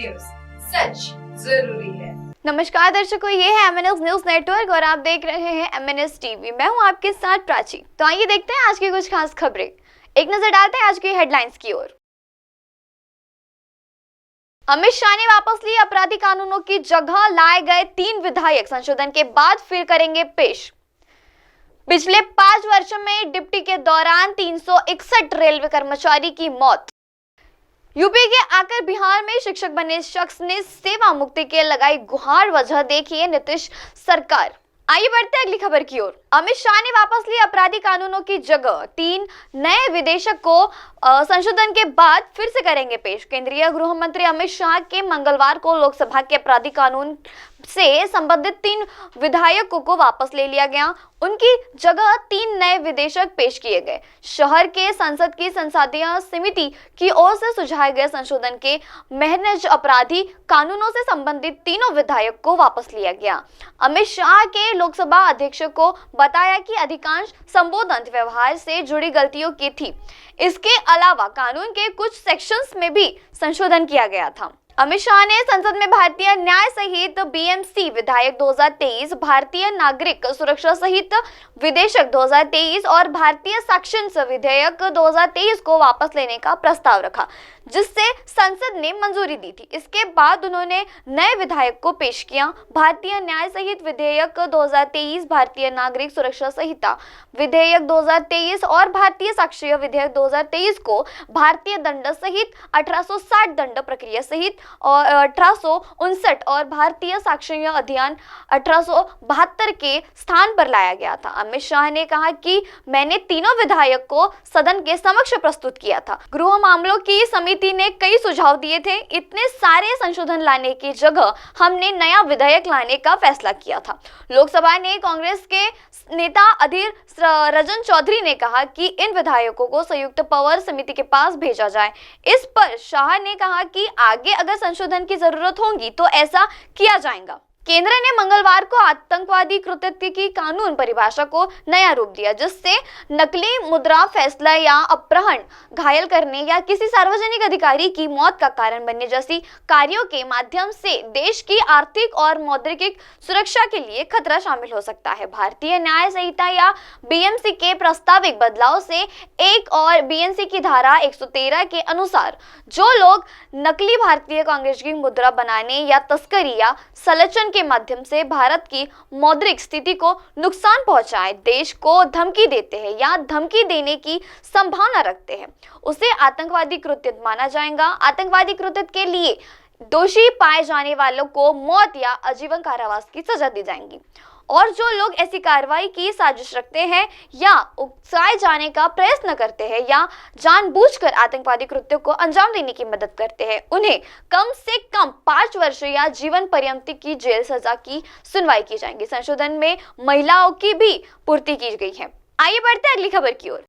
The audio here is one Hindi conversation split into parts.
न्यूज, सच जरूरी है। नमस्कार दर्शकों, ये है MNS न्यूज नेटवर्क और आप देख रहे हैं MNS टीवी। मैं हूं आपके साथ प्राची। तो आइए देखते हैं आज की कुछ खास खबरें। एक नजर डालते हैं आज की हेडलाइंस की ओर। अमित शाह ने वापस लिए आपराधिक कानूनों की जगह लाए गए 3 विधायक, संशोधन के बाद फिर करेंगे पेश। पिछले 5 वर्षों में डिप्टी के दौरान 361 रेलवे कर्मचारी की मौत। यूपी के आकर बिहार में शिक्षक बने शख्स ने सेवा मुक्ति के लगाई गुहार, वजह देखिए नीतीश सरकार। आइए बढ़ते हैं अगली खबर की ओर। अमित शाह ने वापस लिए आपराधिक कानूनों की जगह 3 नए विधेयक को संशोधन के बाद फिर से करेंगे पेश। केंद्रीय गृह मंत्री अमित शाह के मंगलवार को लोकसभा के आपराधिक कानून से संबंधित 3 विधायकों को वापस ले लिया गया। उनकी जगह 3 नए विधेयक पेश किए गए। शहर के संसद की संसदीय समिति की ओर से सुझाए गए संशोधन के महज अपराधी कानूनों से संबंधित तीनों विधेयक को वापस लिया गया। अमित शाह के लोकसभा अध्यक्ष को बताया कि अधिकांश संबोधन व्यवहार से जुड़ी गलतियों की थी। इसके अलावा कानून के कुछ सेक्शंस में भी संशोधन किया गया था। अमित शाह ने संसद में भारतीय न्याय सहित BMC विधेयक 2023, भारतीय नागरिक सुरक्षा सहित विधेयक 2023 और भारतीय साक्ष्य विधेयक 2023 को वापस लेने का प्रस्ताव रखा, जिससे संसद ने मंजूरी दी थी। इसके बाद उन्होंने नए विधेयक को पेश किया। भारतीय न्याय सहित विधेयक 2023, भारतीय नागरिक सुरक्षा संहिता विधेयक 2023 और भारतीय साक्ष्य विधेयक 2023 को भारतीय दंड सहित 1860 दंड प्रक्रिया सहित और 1859 और भारतीय साक्ष्य अधिनियम 1872 के स्थान पर लाया गया था। अमित शाह ने कहा कि मैंने तीनों विधेयक को सदन के समक्ष प्रस्तुत किया था। गृह मामलों की समिति ने कई सुझाव दिए थे। इतने सारे संशोधन लाने की जगह हमने नया विधेयक लाने का फैसला किया था। लोकसभा ने कांग्रेस के नेता अधीर रंजन चौधरी ने कहा कि इन विधेयकों को संयुक्त पावर समिति के पास भेजा जाए। इस पर शाह ने कहा कि आगे अगर संशोधन की जरूरत होगी तो ऐसा किया जाएगा। केंद्र ने मंगलवार को आतंकवादी कृत्य की कानून परिभाषा को नया रूप दिया, जिससे नकली मुद्रा फैसला या अपहरण, घायल करने या किसी सार्वजनिक अधिकारी की मौत का कारण बनने जैसी कार्यों के माध्यम से देश की आर्थिक और मौद्रिक सुरक्षा के लिए खतरा शामिल हो सकता है। भारतीय न्याय संहिता या BMC के प्रस्तावित बदलाव से एक और BNC की धारा 113 के अनुसार जो लोग नकली भारतीय कांग्रेस की मुद्रा बनाने या तस्करी या संचलन के माध्यम से भारत की मौद्रिक स्थिति को नुकसान पहुंचाए, देश को धमकी देते हैं या धमकी देने की संभावना रखते हैं, उसे आतंकवादी कृत्य माना जाएगा। आतंकवादी कृत्य के लिए दोषी पाए जाने वालों को मौत या आजीवन कारावास की सजा दी जाएगी और जो लोग ऐसी कार्रवाई की साजिश रखते हैं या उकसाए जाने का प्रयत्न करते हैं या जानबूझकर आतंकवादी कृत्यों को अंजाम देने की मदद करते हैं, उन्हें कम से कम 5 वर्ष या जीवन पर्यंत की जेल सजा की सुनवाई की जाएगी। संशोधन में महिलाओं की भी पूर्ति की गई है। आइए बढ़ते हैं अगली खबर की ओर।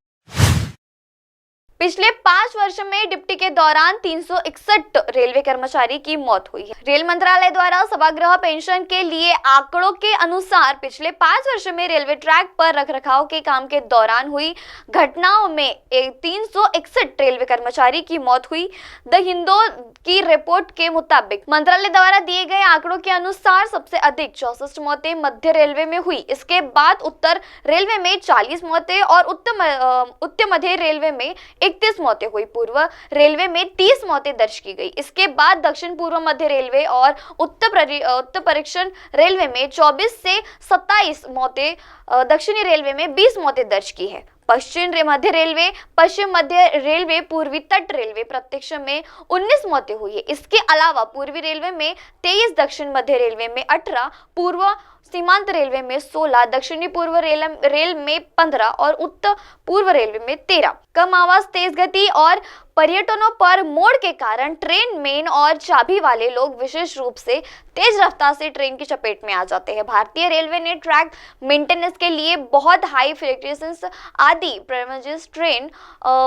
पिछले 5 वर्षों में डिप्टी के दौरान 361 रेलवे कर्मचारी की मौत हुई है। रेल मंत्रालय द्वारा सभागृह पेंशन के लिए आंकड़ों के अनुसार पिछले 5 वर्षों में रेलवे ट्रैक पर रखरखाव के काम के दौरान हुई घटनाओं में 361 रेलवे कर्मचारी की मौत हुई। द हिंदू की रिपोर्ट के मुताबिक मंत्रालय द्वारा दिए गए आंकड़ों के अनुसार सबसे अधिक 64 मौतें मध्य रेलवे में हुई। इसके बाद उत्तर रेलवे में 40 मौतें और उत्तर मध्य रेलवे में 31 मौतें हुई। पूर्व रेलवे में 30 मौतें दर्ज की गई। इसके बाद दक्षिण पूर्व मध्य रेलवे और उत्तर पश्चिम रेलवे में 24 से 27 मौतें, दक्षिणी रेलवे में 20 मौतें दर्ज की है। पश्चिम मध्य रेलवे, पूर्वी तट रेलवे प्रत्यक्ष में 19 मौतें हुई है। इसके अलावा पूर्वी रेलवे में 23, दक्षिण मध्य रेलवे में 18, पूर्व सीमांत रेलवे में 16, दक्षिणी पूर्व रेल में 15 और उत्तर पूर्व रेलवे में 13। कम आवाज, तेज गति और पर्यटनों पर मोड़ के कारण ट्रेन मेन और चाबी वाले लोग विशेष रूप से तेज रफ्तार से ट्रेन की चपेट में आ जाते हैं। भारतीय रेलवे ने ट्रैक मेंटेनेंस के लिए बहुत हाई फ्रिक्वेंसी आदि प्रीमियम ट्रेन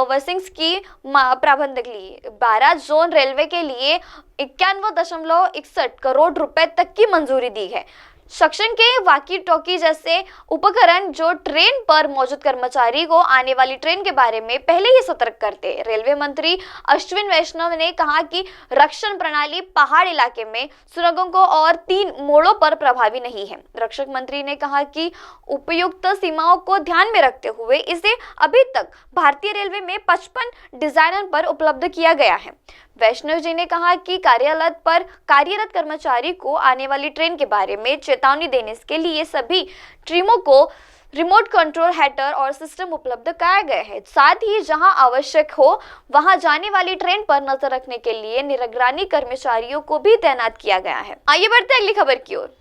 वर्सिंग्स की प्रबंधक ली। 12 जोन रेलवे के लिए 91.61 करोड़ रुपए तक की मंजूरी दी है। सक्शन के वाकी टॉकी जैसे उपकरण जो ट्रेन पर मौजूद कर्मचारी को आने वाली ट्रेन के बारे में पहले ही सतर्क करते हैं। रेलवे मंत्री अश्विन वैष्णव ने कहा कि रक्षण प्रणाली पहाड़ इलाके में सुरंगों को और 3 मोड़ों पर प्रभावी नहीं है। रक्षक मंत्री ने कहा कि उपयुक्त सीमाओं को ध्यान में रखते हुए इसे अभी तक भारतीय रेलवे में 55 डिजाइनर पर उपलब्ध किया गया है। वैष्णव जी ने कहा कि कार्यरत कर्मचारी को आने वाली ट्रेन के बारे में चेतावनी देने के लिए सभी ट्रेनों को रिमोट कंट्रोल हेडर और सिस्टम उपलब्ध कराए गए हैं। साथ ही जहां आवश्यक हो वहां जाने वाली ट्रेन पर नजर रखने के लिए निगरानी कर्मचारियों को भी तैनात किया गया है। आइए बढ़ते हैं अगली खबर की ओर।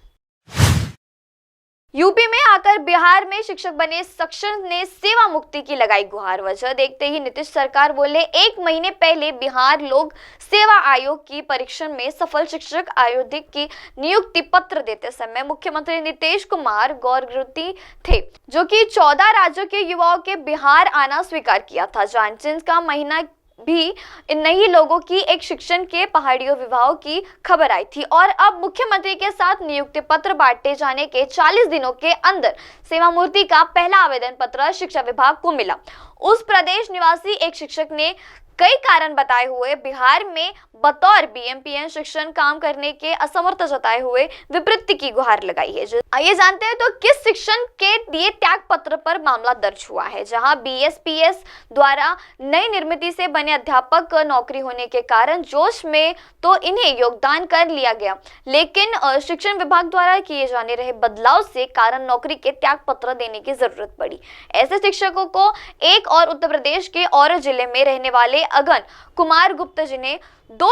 यूपी में आकर बिहार में शिक्षक बने सक्शन ने सेवा मुक्ति की लगाई गुहार। वजह देखते ही नीतीश सरकार बोले, 1 महीने पहले बिहार लोक सेवा आयोग की परीक्षा में सफल शिक्षक आयोजित की नियुक्ति पत्र देते समय मुख्यमंत्री नीतीश कुमार गौरगृती थे, जो कि 14 राज्यों के युवाओं के बिहार आना स्वीकार किया था। जांच का महीना भी इन्हीं लोगों की एक शिक्षण के पहाड़ियों विभाग की खबर आई थी और अब मुख्यमंत्री के साथ नियुक्ति पत्र बांटे जाने के 40 दिनों के अंदर सेवा मूर्ति का पहला आवेदन पत्र शिक्षा विभाग को मिला। उस प्रदेश निवासी एक शिक्षक ने कई कारण बताए हुए बिहार में बतौर बीएमपीएन शिक्षण काम करने के असमर्थ जताए हुए विपत्ति की गुहार लगाई है। आइए जानते हैं तो किस शिक्षण के दिए त्याग पत्र पर मामला दर्ज हुआ है। जहां बीएसपीएस द्वारा नई निर्मित से बने अध्यापक नौकरी होने के कारण जोश में तो इन्हें योगदान कर लिया गया, लेकिन शिक्षण विभाग द्वारा किए जाने रहे बदलाव से कारण नौकरी के त्याग पत्र देने की जरूरत पड़ी। ऐसे शिक्षकों को एक और उत्तर प्रदेश के और जिले में रहने वाले अगन कुमार गुप्ता जी ने 2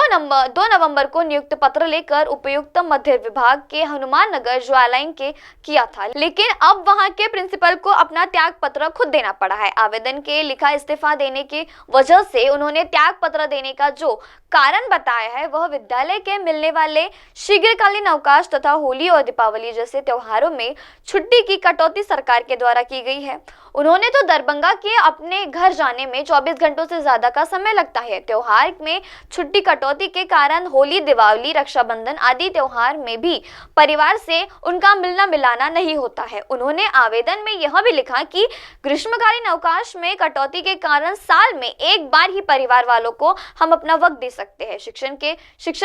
नवंबर को नियुक्त पत्र लेकर उपायुक्त मध्य विभाग के हनुमान नगर ज्वालाइन के किया था, लेकिन अब वहां के प्रिंसिपल को अपना त्याग पत्र खुद देना पड़ा है। आवेदन के लिखा इस्तीफा देने की वजह से उन्होंने त्याग पत्र देने का जो कारण बताया है वह विद्यालय के मिलने वाले शीघ्रकालीन अवकाश तथा होली और दीपावली जैसे त्योहारों में छुट्टी की कटौती सरकार के द्वारा की गई है। उन्होंने तो दरभंगा के अपने घर जाने में 24 घंटों से ज्यादा का समय लगता है। त्योहार में छुट्टी कटौती के कारण होली, दिवाली, रक्षाबंधन आदि त्योहार में भी परिवार से उनका मिलना मिलाना नहीं होता है। उन्होंने आवेदन में यह भी लिखा कि ग्रीष्मकालीन अवकाश में कटौती के कारण साल में एक बार ही परिवार वालों को हम अपना वक्त दे सकते हैं। शिक्षण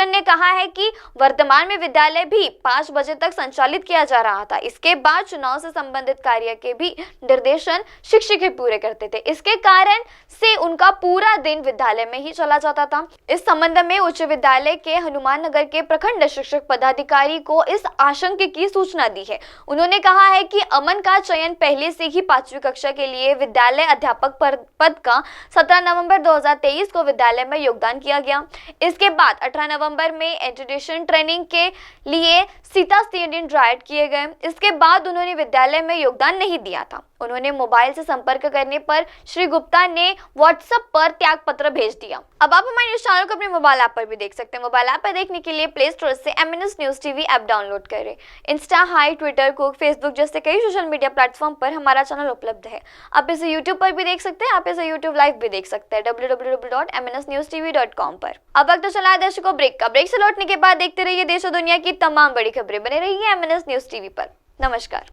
ने कहा है कि वर्तमान में विद्यालय भी 5 बजे तक संचालित किया जा रहा था। इसके बाद चुनाव से संबंधित कार्य के भी निर्देशन शिक्षक ही पूरे करते थे। इसके कारण से उनका पूरा दिन विद्यालय में ही चला जाता था। इस संबंध में उच्च विद्यालय के हनुमान नगर के प्रखंड शिक्षक पदाधिकारी को इस आशंका की सूचना दी है। उन्होंने कहा है कि अमन का चयन पहले से ही 5वीं कक्षा के लिए विद्यालय अध्यापक पद का 17 नवंबर 2023 को विद्यालय में योगदान किया गया। इसके बाद 18 नवंबर में एजुकेशन ट्रेनिंग के लिए सीता स्टूडेंट ड्राइव किए गए। इसके बाद उन्होंने विद्यालय में योगदान नहीं दिया था। उन्होंने मोबाइल से संपर्क करने पर श्री गुप्ता ने व्हाट्सएप पर त्याग पत्र भेज दिया। अब आप हमारे न्यूज चैनल को अपने मोबाइल ऐप पर भी देख सकते हैं। मोबाइल ऐप पर देखने के लिए प्ले स्टोर से MNS news TV app download करें। इंस्टा, हाई, ट्विटर, कुक, फेसबुक जैसे कई सोशल मीडिया प्लेटफॉर्म पर हमारा चैनल उपलब्ध है। आप इसे यूट्यूब पर भी देख सकते हैं। आप इसे यूट्यूब लाइव भी देख सकते हैं www.mnsnewstv.com पर। अब वक्त तो चला है दर्शकों ब्रेक का। ब्रेक से लौटने के बाद देखते रहिए देश और दुनिया की तमाम बड़ी खबरें। बने रहिए MNS न्यूज टीवी पर। नमस्कार।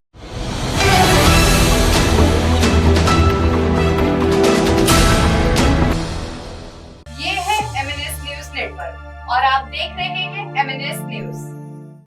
ये है MNS न्यूज नेटवर्क और आप देख रहे हैं MNS न्यूज।